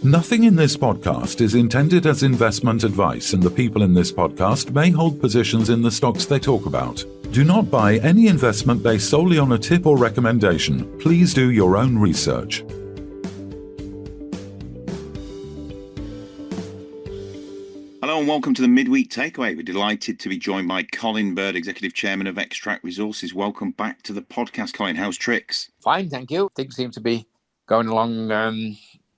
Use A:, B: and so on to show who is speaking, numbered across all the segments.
A: Nothing in this podcast is intended as investment advice, and the people in this podcast may hold positions in the stocks they talk about. Do not buy any investment based solely on a tip or recommendation. Please do your own research.
B: Hello and welcome to the Midweek Takeaway. We're delighted to be joined by Colin Bird, Executive Chairman of Xtract Resources. Welcome back to the podcast, Colin. How's tricks?
C: Fine, thank you. Things seem to be going along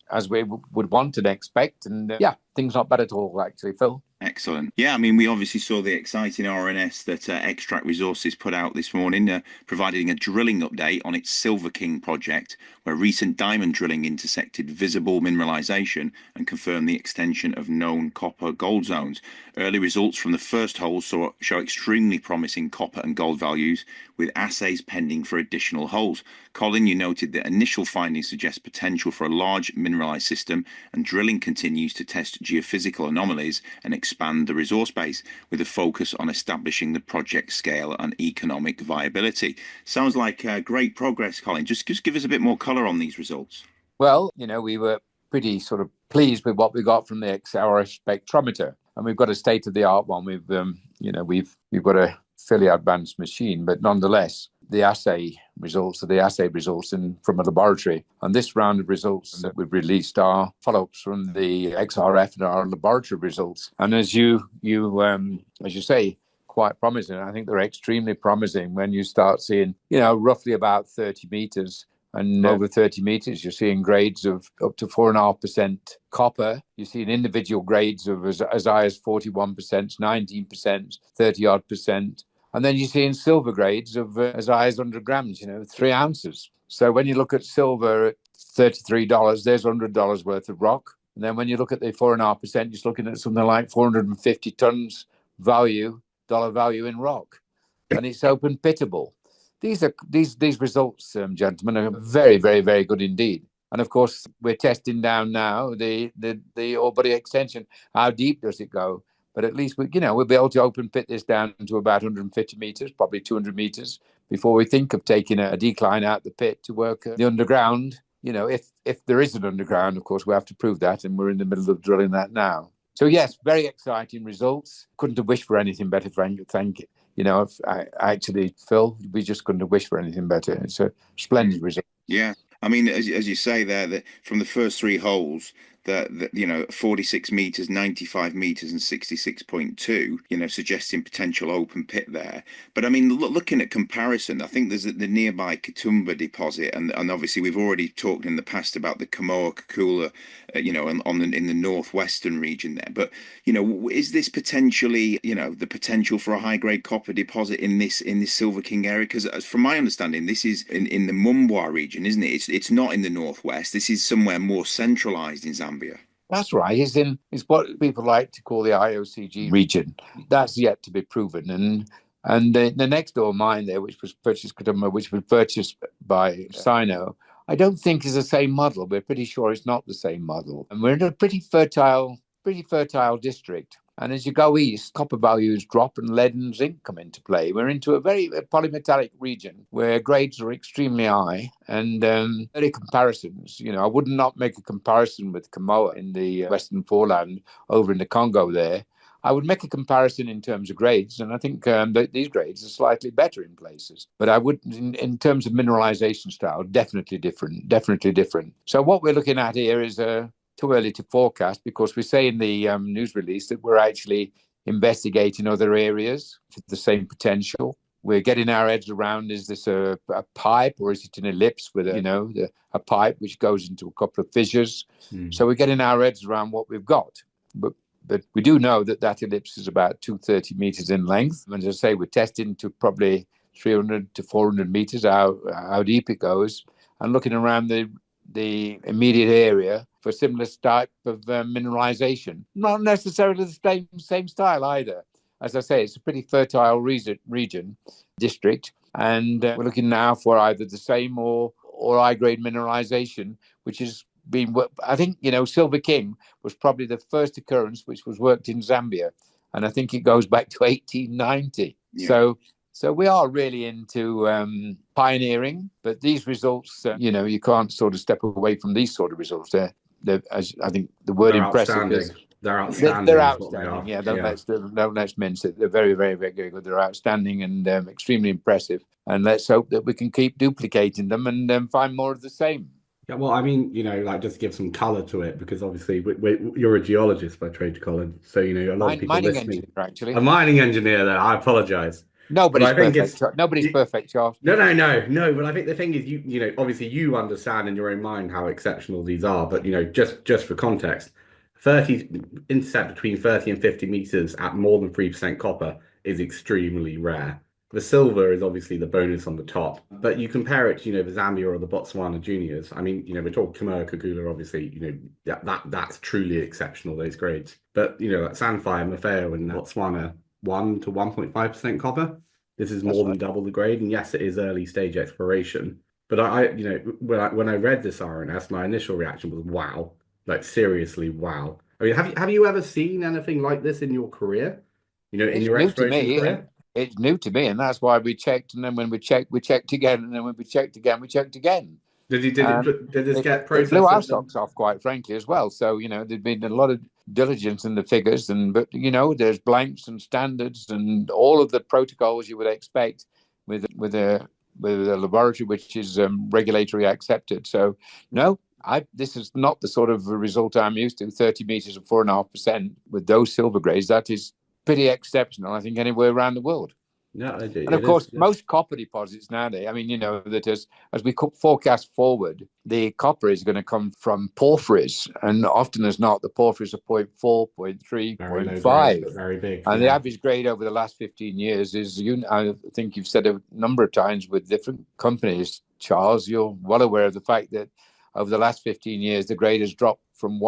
C: as we would want and expect. And things not bad at all, actually, Phil.
B: Excellent. Yeah, I mean, we obviously saw the exciting RNS that Xtract Resources put out this morning, providing a drilling update on its Silverking Project, where recent diamond drilling intersected visible mineralisation and confirmed the extension of known copper-gold zones. Early results from the first hole show extremely promising copper and gold values, with assays pending for additional holes. Colin, you noted that initial findings suggest potential for a large mineralised system, and drilling continues to test geophysical anomalies and expand the resource base, with a focus on establishing the project scale and economic viability. Sounds like great progress, Colin. Just give us a bit more colour on these results.
C: Well, we were pretty sort of pleased with what we got from the XRF spectrometer, and we've got a state-of-the-art one. We've got a fairly advanced machine, but nonetheless, the assay results from a laboratory. And this round of results that we've released are follow-ups from the XRF and our laboratory results. And as you say, quite promising. I think they're extremely promising when you start seeing, roughly about 30 meters. And over 30 meters, you're seeing grades of up to 4.5% copper. You're seeing individual grades of as high as 41%, 19%, 30-odd%. And then you're seeing silver grades of as high as 100 grams, 3 ounces. So when you look at silver at $33, there's $100 worth of rock. And then when you look at the 4.5%, you're looking at something like 450 tons dollar value in rock. And it's open pittable. These results, gentlemen, are very, very, very good indeed. And of course, we're testing down now the ore body extension. How deep does it go? But at least we'll be able to open pit this down to about 150 meters, probably 200 meters, before we think of taking a decline out the pit to work the underground. If there is an underground, of course, we have to prove that, and we're in the middle of drilling that now. So yes, very exciting results. Couldn't have wished for anything better, Frank. Thank you. Actually, Phil, we just couldn't have wished for anything better. It's a splendid result.
B: Yeah. I mean, as you say there, that from the first 3 holes, that 46 meters, 95 meters, and 66.2, suggesting potential open pit there. But I mean, looking at comparison, I think there's the nearby Katoomba deposit, and obviously we've already talked in the past about the Kamoa-Kakula, in the northwestern region there. But is this potentially, the potential for a high-grade copper deposit in this Silverking area? Because from my understanding, this is in the Mumbwa region, isn't it? It's not in the northwest. This is somewhere more centralized in Zambia.
C: That's right. It's what people like to call the IOCG region. That's yet to be proven. And the next door mine there, which was purchased by Sino, I don't think is the same model. We're pretty sure it's not the same model. And we're in a pretty fertile district. And as you go east, copper values drop and lead and zinc come into play. We're into a very polymetallic region where grades are extremely high, and early comparisons. I would not make a comparison with Kamoa in the Western Foreland over in the Congo there. I would make a comparison in terms of grades, and I think that these grades are slightly better in places. But I would, in terms of mineralization style, definitely different. So what we're looking at here is too early to forecast, because we say in the news release that we're actually investigating other areas for the same potential. We're getting our heads around, is this a pipe, or is it an ellipse with a pipe which goes into a couple of fissures? So we're getting our heads around what we've got. But we do know that ellipse is about 230 meters in length. And as I say, we're testing to probably 300 to 400 meters, how deep it goes, and looking around the immediate area for similar type of mineralization. Not necessarily the same style either. As I say, it's a pretty fertile district, and we're looking now for either the same or high-grade mineralization, which is been, I think, Silverking was probably the first occurrence which was worked in Zambia, and I think it goes back to 1890. Yeah. So we are really into pioneering, but these results, you can't sort of step away from these sort of results. as I think the word
D: They're
C: impressive
D: outstanding.
C: is.
D: They're outstanding.
C: They're
D: Is what they
C: outstanding.
D: are.
C: Yeah, don't let's mince it. They're very, very, very good. They're outstanding and extremely impressive. And let's hope that we can keep duplicating them and find more of the same.
D: Yeah, well, I mean, like just give some color to it, because obviously you're a geologist by trade, Colin. So, a lot of people
C: Mining
D: listening.
C: engineer, actually.
D: A mining engineer, there. I apologize. But
C: Nobody's
D: I think
C: perfect.
D: it's
C: Nobody's perfect, Charles.
D: No. But I think the thing is, obviously you understand in your own mind how exceptional these are. But just for context, 30 intercept between 30 and 50 meters at more than 3% copper is extremely rare. The silver is obviously the bonus on the top, but you compare it to the Zambia or the Botswana juniors. I mean, we're talking Kamoa Kagula, obviously, that's truly exceptional, those grades. But like Sandfire, Mafeo, and Botswana, 1 to 1.5% copper. This is more than double the grade, and yes, it is early stage exploration. But when I read this RNS, my initial reaction was wow, like seriously wow. I mean, have you ever seen anything like this in your career? In your exploration career?
C: It's new to me, and that's why we checked. And then when we checked again, and then when we checked again, we checked again.
D: Did this get processed?
C: It blew our socks off, quite frankly, as well. So there'd been a lot of diligence in the figures, but there's blanks and standards and all of the protocols you would expect with a laboratory which is regulatory accepted. So no, this is not the sort of result I'm used to. 30 meters of 4.5% with those silver grades. That is pretty exceptional, I think, anywhere around the world.
D: Yeah, I do.
C: And of course, most copper deposits nowadays, I mean, that as we forecast forward, the copper is going to come from porphyries. And often as not, the porphyries are 0.4, 0.3, 0.5.
D: Very big.
C: And the average grade over the last 15 years is, I think you've said a number of times with different companies, Charles, you're well aware of the fact that over the last 15 years, the grade has dropped from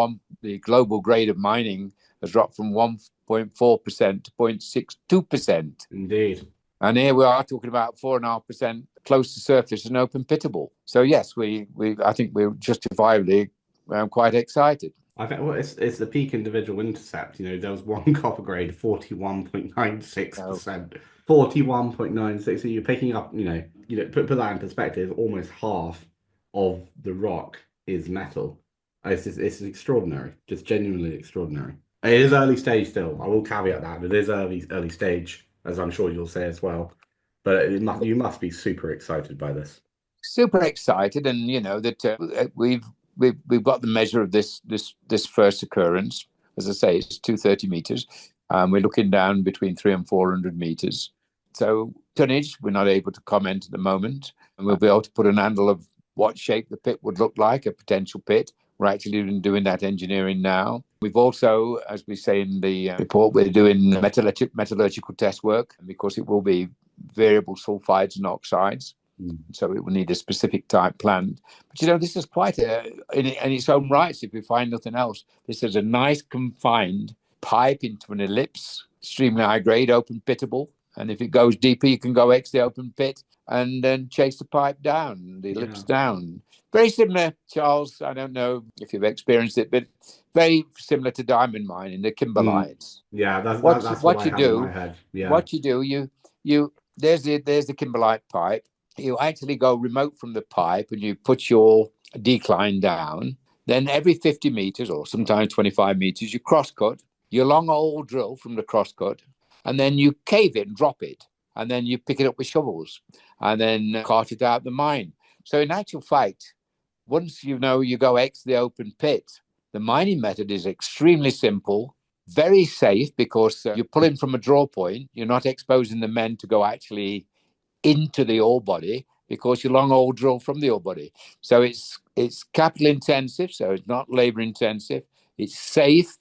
C: the global grade of mining has dropped from 1.4% to 0.62%.
D: Indeed.
C: And here we are talking about 4.5% close to surface and open pittable. So yes, I think we're justifiably quite excited.
D: I think it's the peak individual intercept. There was one copper grade, 41.96%. 41.96. So you're picking up, put that in perspective, almost half of the rock is metal. It's extraordinary, just genuinely extraordinary. It is early stage still. I will caveat that. It is early stage, as I'm sure you'll say as well. But you must be super excited by this.
C: Super excited, and that we've got the measure of this first occurrence. As I say, it's 230 meters. We're looking down between 300 and 400 meters. So tonnage, we're not able to comment at the moment, and we'll be able to put an handle of what shape the pit would look like, a potential pit. We're actually doing that engineering now. We've also, as we say in the report, we're doing metallurgical test work, because it will be variable sulfides and oxides. So it will need a specific type plant. But this is quite in its own rights, if we find nothing else. This is a nice confined pipe into an ellipse, extremely high grade, open pittable. And if it goes deeper, you can go X the open pit and then chase the pipe down, the ellipse down. Very similar, Charles. I don't know if you've experienced it, but very similar to diamond mining, the kimberlites.
D: Yeah, that's what I have in my head. Yeah.
C: What you do, there's the kimberlite pipe. You actually go remote from the pipe and you put your decline down. Then every 50 meters or sometimes 25 meters, you cross-cut your long hole drill from the cross-cut, and then you cave it and drop it. And then you pick it up with shovels and then cart it out the mine. So in actual fact, once you go X the open pit, the mining method is extremely simple, very safe, because you're pulling from a draw point. You're not exposing the men to go actually into the ore body, because you long hole drill from the ore body. So it's capital intensive, so it's not labor intensive. It's safe.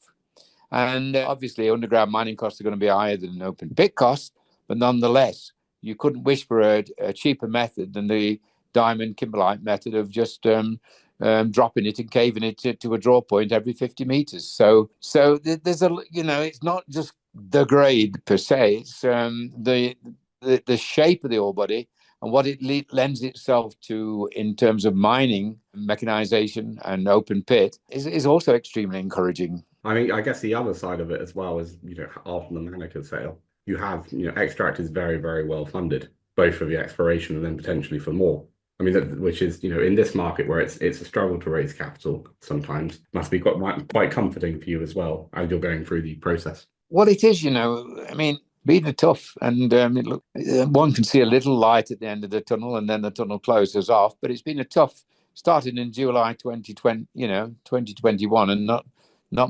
C: And obviously underground mining costs are going to be higher than open pit costs, but nonetheless, you couldn't wish for a cheaper method than the diamond kimberlite method of just dropping it and caving it to a draw point every 50 meters. So there's it's not just the grade per se, it's the shape of the ore body and what it lends itself to in terms of mining, mechanization, and open pit is also extremely encouraging.
D: I mean, I guess the other side of it as well is, after the Manaka sale, you have, Xtract is very, very well funded, both for the exploration and then potentially for more. I mean, which is, in this market where it's a struggle to raise capital sometimes, must be quite comforting for you as well as you're going through the process.
C: Well, it is, I mean, been tough, and look, one can see a little light at the end of the tunnel, and then the tunnel closes off. But it's been a tough, starting in July 2020, 2021, and not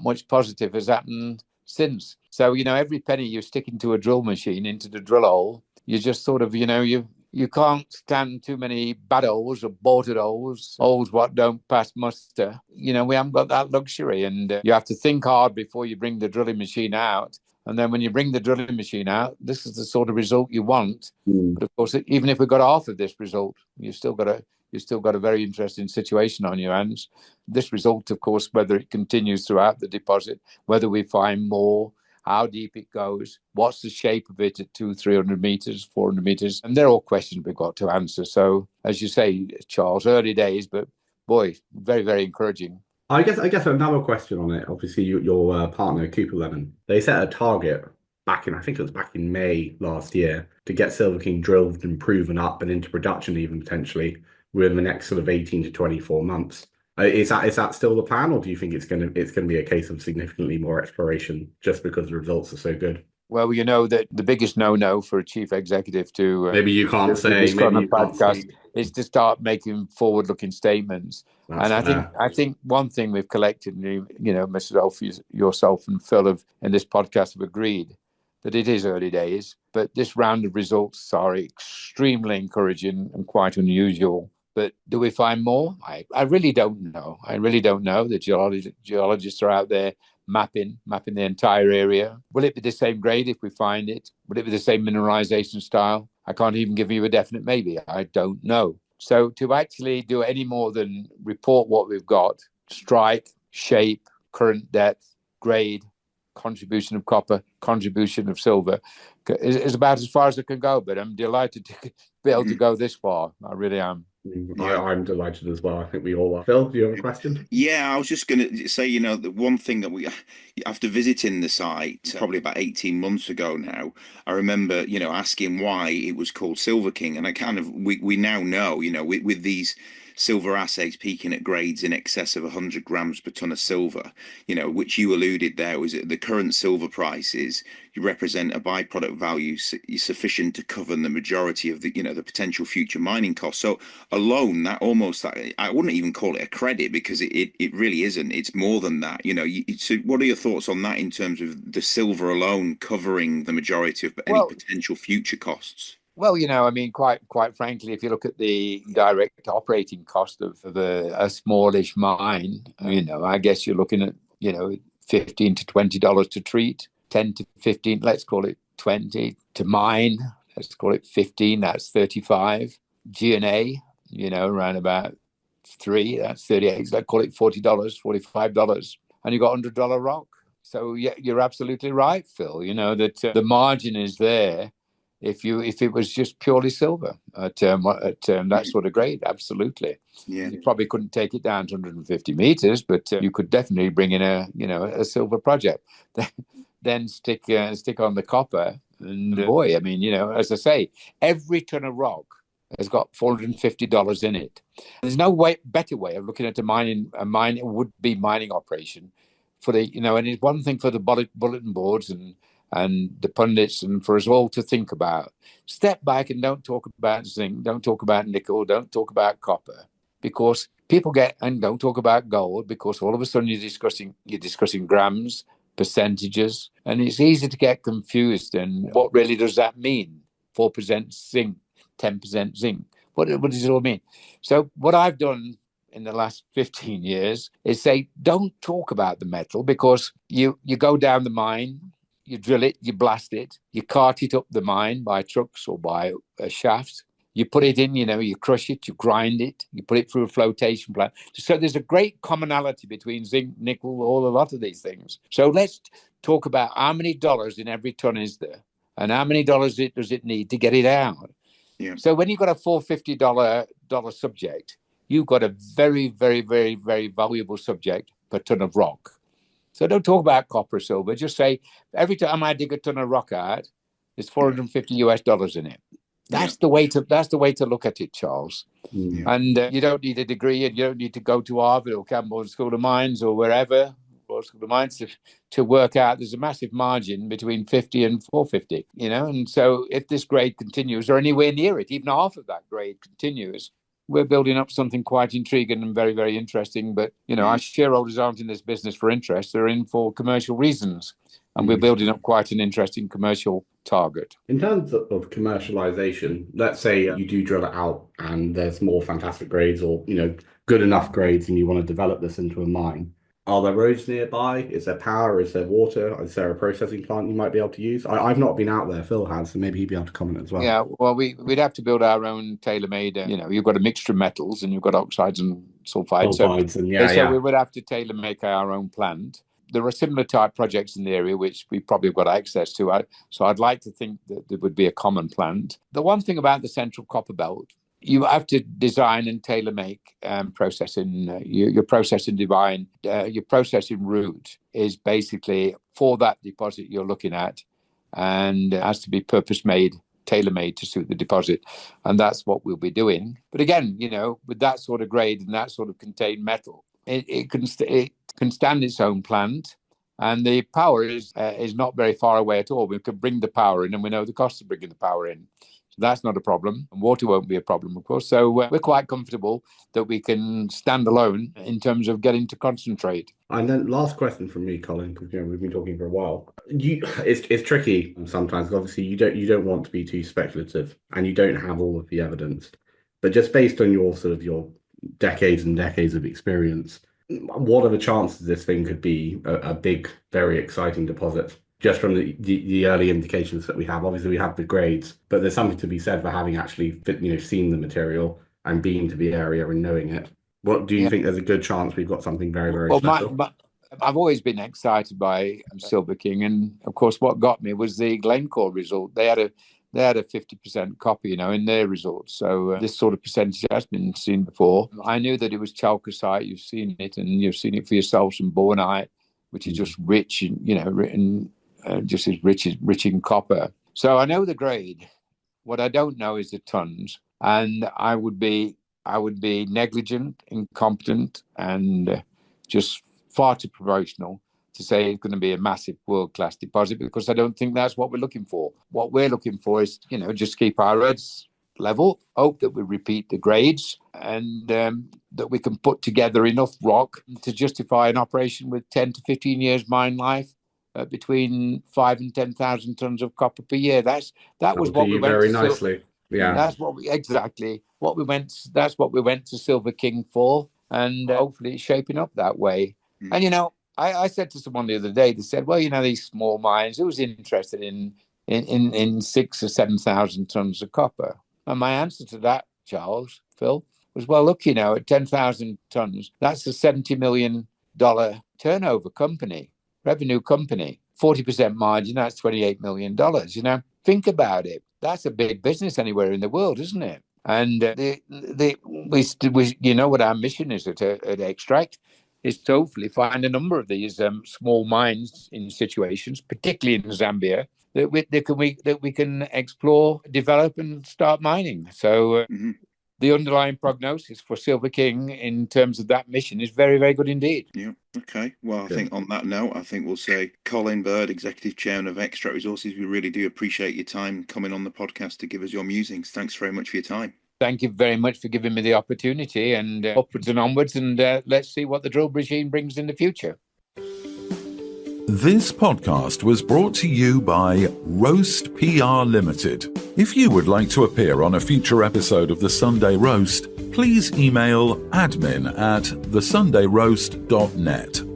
C: much positive has happened since. So, every penny you stick into a drill machine, into the drill hole, you just sort of, you can't stand too many bad holes or bolted holes what don't pass muster. We haven't got that luxury, and you have to think hard before you bring the drilling machine out. And then when you bring the drilling machine out, this is the sort of result you want. But of course, even if we got half of this result, you've still got a very interesting situation on your hands. This result, of course, whether it continues throughout the deposit, whether we find more, how deep it goes, what's the shape of it at 200-300 meters, 400 meters, and they're all questions we've got to answer. So, as you say, Charles, early days, but boy, very, very encouraging.
D: I guess another question on it. Obviously, your partner Cooper Lemon, they set a target I think it was back in May last year, to get Silverking drilled and proven up and into production, even potentially within the next sort of 18 to 24 months. Is that still the plan, or do you think it's going to be a case of significantly more exploration just because the results are so good?
C: Well, that the biggest no-no for a chief executive to
D: maybe you can't say maybe you can't
C: podcast is to start making forward-looking statements.
D: That's
C: and
D: fair.
C: I think one thing we've collectively, myself, yourself, and Phil in this podcast have agreed that it is early days, but this round of results are extremely encouraging and quite unusual. But do we find more? I really don't know. The geologists are out there mapping the entire area. Will it be the same grade if we find it? Will it be the same mineralisation style? I can't even give you a definite maybe. I don't know. So to actually do any more than report what we've got, strike, shape, current depth, grade, contribution of copper, contribution of silver, is about as far as it can go. But I'm delighted to be able to go this far. I really am.
D: Yeah. I'm delighted as well. I think we all are. Phil, do you have a question?
B: Yeah, I was just going to say, the one thing that after visiting the site probably about 18 months ago now, I remember, asking why it was called Silverking. And we now know, with these silver assays peaking at grades in excess of 100 grams per ton of silver, which you alluded there, was that the current silver prices represent a byproduct value sufficient to cover the majority of the potential future mining costs. So alone, that I wouldn't even call it a credit, because it really isn't. It's more than that. So what are your thoughts on that in terms of the silver alone covering the majority of any potential future costs?
C: Well, quite frankly, if you look at the direct operating cost of a smallish mine, I guess you're looking at, $15 to $20 to treat, 10 to 15, let's call it 20 to mine, let's call it 15, that's 35. G&A, around about 3, that's 38, let's call it $40, $45, and you got $100 rock. So yeah, you're absolutely right, Phil, that the margin is there. If it was just purely silver at that sort of grade, absolutely.
B: Yeah.
C: You probably couldn't take it down to 150 meters, but you could definitely bring in a silver project. Then stick on the copper, and boy, as I say, every ton of rock has got $450 in it. There's no better way of looking at a mining would-be mining operation for the and it's one thing for the bulletin boards and the pundits and for us all to think about. Step back and don't talk about zinc, don't talk about nickel, don't talk about copper, because people don't talk about gold, because all of a sudden you're discussing grams, percentages, and it's easy to get confused. And what really does that mean? 4% zinc, 10% zinc. What does it all mean? So what I've done in the last 15 years is say, don't talk about the metal, because you go down the mine, you drill it, you blast it, you cart it up the mine by trucks or by shafts. You put it in, you crush it, you grind it, you put it through a flotation plant. So there's a great commonality between zinc, nickel, a lot of these things. So let's talk about how many dollars in every ton is there, and how many dollars does it need to get it out.
B: Yeah.
C: So when you've got a $450 subject, you've got a very, very, very, very valuable subject per ton of rock. So don't talk about copper or silver. Just say, every time I dig a ton of rock out, there's $450 in it. That's the way to look at it, Charles.
D: Yeah.
C: And you don't need a degree, and you don't need to go to Harvard or Cambridge School of Mines or wherever, Royal School of Mines, to work out there's a massive margin between 50 and 450, And so if this grade continues, or anywhere near it, even half of that grade continues, we're building up something quite intriguing and very, very interesting. But, our shareholders aren't in this business for interest. They're in for commercial reasons. And we're building up quite an interesting commercial target.
D: In terms of commercialization, let's say you do drill it out and there's more fantastic grades or, good enough grades and you want to develop this into a mine. Are there roads nearby? Is there power? Is there water? Is there a processing plant you might be able to use? I've not been out there. Phil has, so maybe he'd be able to comment as well.
C: Yeah, well, we'd have to build our own tailor-made. You've got a mixture of metals and you've got oxides and sulfides. So we would have to tailor-make our own plant. There are similar type projects in the area which we probably have got access to. So I'd like to think that there would be a common plant. The one thing about the Central Copper Belt, you have to design and tailor-make processing. Your processing route is basically for that deposit you're looking at, and it has to be purpose-made, tailor-made to suit the deposit, and that's what we'll be doing. But again, with that sort of grade and that sort of contained metal, it can stand its own plant, and the power is not very far away at all. We can bring the power in, and we know the cost of bringing the power in. So that's not a problem. And water won't be a problem, of course. So we're quite comfortable that we can stand alone in terms of getting to concentrate.
D: And then last question from me, Colin, because we've been talking for a while. It's tricky sometimes. Obviously, you don't want to be too speculative, and you don't have all of the evidence. But just based on your decades and decades of experience, what are the chances this thing could be a big, very exciting deposit? Just from the early indications that we have. Obviously, we have the grades, but there's something to be said for having actually seen the material and been to the area and knowing it. What do you think? There's a good chance we've got something very, very special?
C: I've always been excited by Silverking, and of course, what got me was the Glencore result. They had a 50% copper, in their results. So this sort of percentage has been seen before. I knew that it was chalcocite. You've seen it, and you've seen it for yourselves, and bornite, which is just rich, and just as rich in copper. So I know the grade. What I don't know is the tons, and I would be negligent, incompetent, and just far too promotional to say it's going to be a massive world-class deposit, because I don't think that's what we're looking for. What we're looking for is, just keep our heads level, hope that we repeat the grades, and that we can put together enough rock to justify an operation with 10 to 15 years mine life, between 5 and 10,000 tons of copper per year. That was what we went
D: very
C: to
D: nicely. Yeah,
C: that's what we went to Silverking for, and hopefully it's shaping up that way. And I said to someone the other day, they said, well, these small mines, who was interested in 6,000 or 7,000 tons of copper? And my answer to that, Phil, was, well, look, at 10,000 tons, that's a $70 million turnover company, revenue company, 40% margin, that's $28 million. Think about it. That's a big business anywhere in the world, isn't it? And we what our mission is at Xtract, is to hopefully find a number of these small mines in situations, particularly in Zambia, that we can explore, develop, and start mining. So the underlying prognosis for Silverking in terms of that mission is very, very good indeed.
B: Yeah. Okay. Well, I think on that note, we'll say, Colin Bird, Executive Chairman of Xtract Resources, we really do appreciate your time coming on the podcast to give us your musings. Thanks very much for your time.
C: Thank you very much for giving me the opportunity, and upwards and onwards, and let's see what the drill regime brings in the future.
A: This podcast was brought to you by Roast PR Limited. If you would like to appear on a future episode of The Sunday Roast, please email admin@thesundayroast.net.